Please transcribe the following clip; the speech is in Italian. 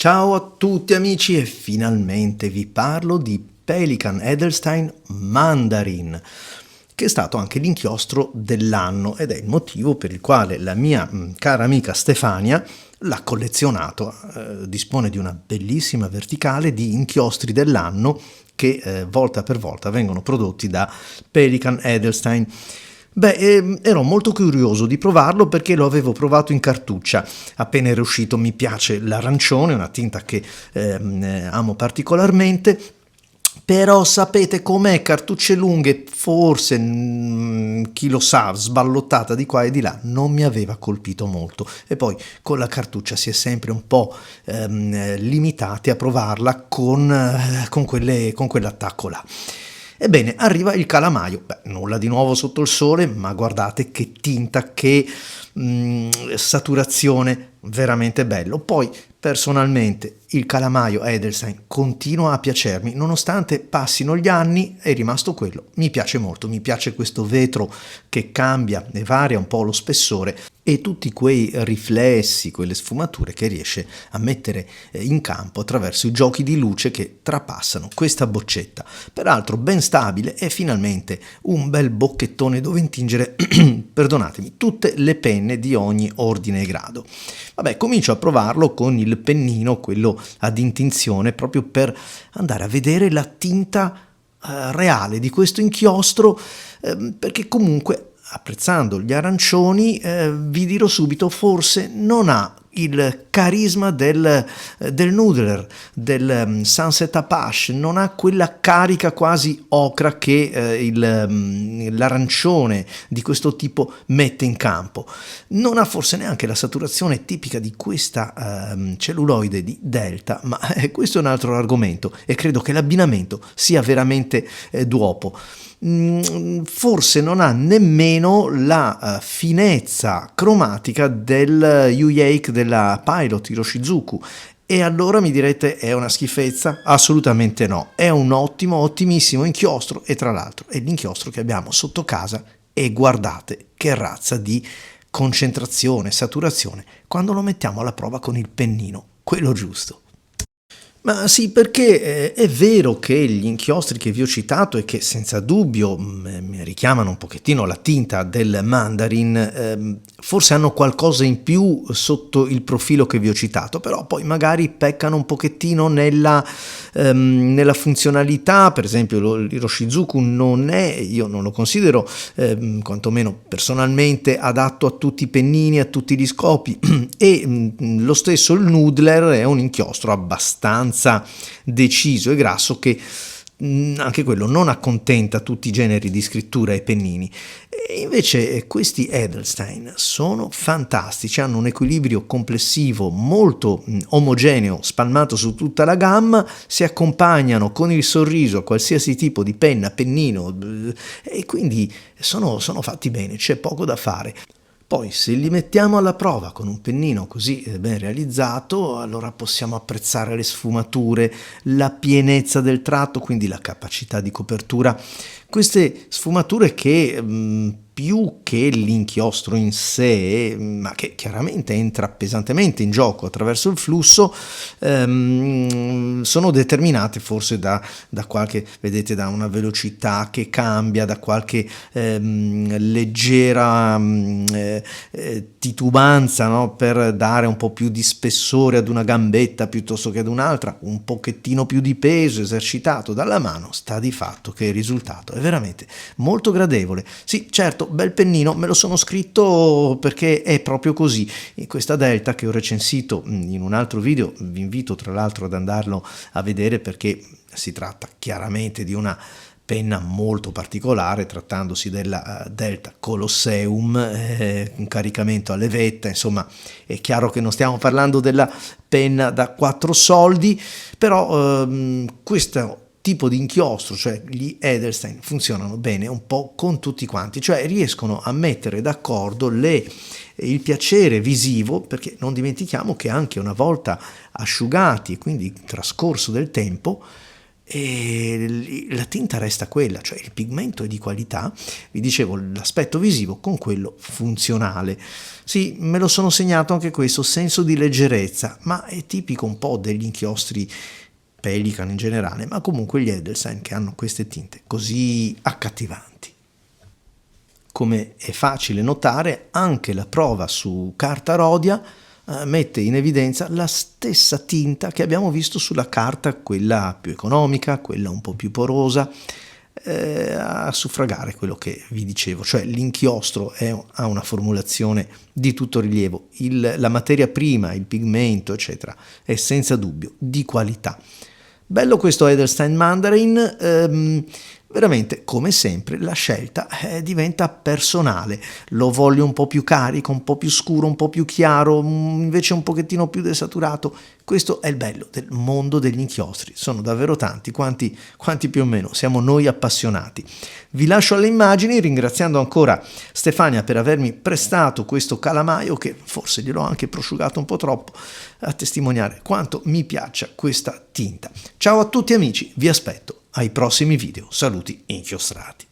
Ciao a tutti amici e finalmente vi parlo di Pelikan Edelstein Mandarin, che è stato anche l'inchiostro dell'anno ed è il motivo per il quale la mia cara amica Stefania l'ha collezionato. Dispone di una bellissima verticale di inchiostri dell'anno che volta per volta vengono prodotti da Pelikan Edelstein. Ero molto curioso di provarlo perché lo avevo provato in cartuccia. Appena era uscito mi piace l'arancione, una tinta che amo particolarmente. Però sapete com'è, cartucce lunghe, forse, chi lo sa, sballottata di qua e di là, non mi aveva colpito molto. E poi con la cartuccia si è sempre un po' limitati a provarla con quell'attacco là. Ebbene, arriva il calamaio. Nulla di nuovo sotto il sole, ma guardate che tinta, che saturazione, veramente bello. Poi, personalmente, il calamaio Edelstein continua a piacermi, nonostante passino gli anni, è rimasto quello. Mi piace molto, mi piace questo vetro che cambia e varia un po' lo spessore e tutti quei riflessi, quelle sfumature che riesce a mettere in campo attraverso i giochi di luce che trapassano questa boccetta. Peraltro ben stabile e finalmente un bel bocchettone dove intingere, perdonatemi, tutte le penne di ogni ordine e grado. Comincio a provarlo con il pennino, quello ad intinzione, proprio per andare a vedere la tinta reale di questo inchiostro, perché comunque, apprezzando gli arancioni, vi dirò subito, forse non ha il carisma del Noodler, del Sunset Apache, non ha quella carica quasi ocra che l'arancione di questo tipo mette in campo. Non ha forse neanche la saturazione tipica di questa celluloide di Delta, ma questo è un altro argomento e credo che l'abbinamento sia veramente d'uopo. Forse non ha nemmeno la finezza cromatica del Yuyake della Pilot Hiroshizuku. E allora mi direte, è una schifezza? Assolutamente no, è un ottimissimo inchiostro e tra l'altro è l'inchiostro che abbiamo sotto casa e guardate che razza di concentrazione, saturazione quando lo mettiamo alla prova con il pennino, quello giusto. Ma sì, perché è vero che gli inchiostri che vi ho citato e che senza dubbio mi richiamano un pochettino la tinta del Mandarin, forse hanno qualcosa in più sotto il profilo che vi ho citato, però poi magari peccano un pochettino nella funzionalità. Per esempio l'Hiroshizuku io non lo considero, quantomeno personalmente, adatto a tutti i pennini, a tutti gli scopi e lo stesso il Noodler è un inchiostro abbastanza deciso e grasso che anche quello non accontenta tutti i generi di scrittura e pennini. E invece questi Edelstein sono fantastici, hanno un equilibrio complessivo molto omogeneo, spalmato su tutta la gamma, si accompagnano con il sorriso a qualsiasi tipo di penna, pennino, e quindi sono fatti bene, c'è poco da fare. Poi se li mettiamo alla prova con un pennino così ben realizzato, allora possiamo apprezzare le sfumature, la pienezza del tratto, quindi la capacità di copertura. Queste sfumature che più che l'inchiostro in sé, ma che chiaramente entra pesantemente in gioco attraverso il flusso, sono determinate forse da qualche, vedete, da una velocità che cambia, da qualche leggera titubanza, no? Per dare un po' più di spessore ad una gambetta piuttosto che ad un'altra, un pochettino più di peso esercitato dalla mano, sta di fatto che il risultato è veramente molto gradevole. Sì, certo, bel pennino, me lo sono scritto perché è proprio così. In questa Delta che ho recensito in un altro video, vi invito tra l'altro ad andarlo a vedere perché si tratta chiaramente di una penna molto particolare, trattandosi della Delta Colosseum, un caricamento a levetta. Insomma, è chiaro che non stiamo parlando della penna da 4 soldi, però questo tipo di inchiostro, cioè gli Edelstein, funzionano bene un po' con tutti quanti, cioè riescono a mettere d'accordo il piacere visivo, perché non dimentichiamo che anche una volta asciugati e quindi trascorso del tempo, e la tinta resta quella, cioè il pigmento è di qualità, vi dicevo l'aspetto visivo con quello funzionale. Sì, me lo sono segnato anche questo senso di leggerezza, ma è tipico un po' degli inchiostri Pelikan in generale, ma comunque gli Edelstein che hanno queste tinte così accattivanti. Come è facile notare, anche la prova su carta Rhodia mette in evidenza la stessa tinta che abbiamo visto sulla carta, quella più economica, quella un po' più porosa, a suffragare quello che vi dicevo, cioè l'inchiostro ha una formulazione di tutto rilievo, la materia prima, il pigmento, eccetera, è senza dubbio di qualità. Bello questo Edelstein Mandarin, veramente come sempre la scelta diventa personale, lo voglio un po' più carico, un po' più scuro, un po' più chiaro, invece un pochettino più desaturato. Questo è il bello del mondo degli inchiostri, sono davvero tanti, quanti più o meno siamo noi appassionati. Vi lascio alle immagini ringraziando ancora Stefania per avermi prestato questo calamaio che forse gliel'ho anche prosciugato un po' troppo, a testimoniare quanto mi piaccia questa tinta. Ciao a tutti amici, vi aspetto ai prossimi video. Saluti inchiostrati.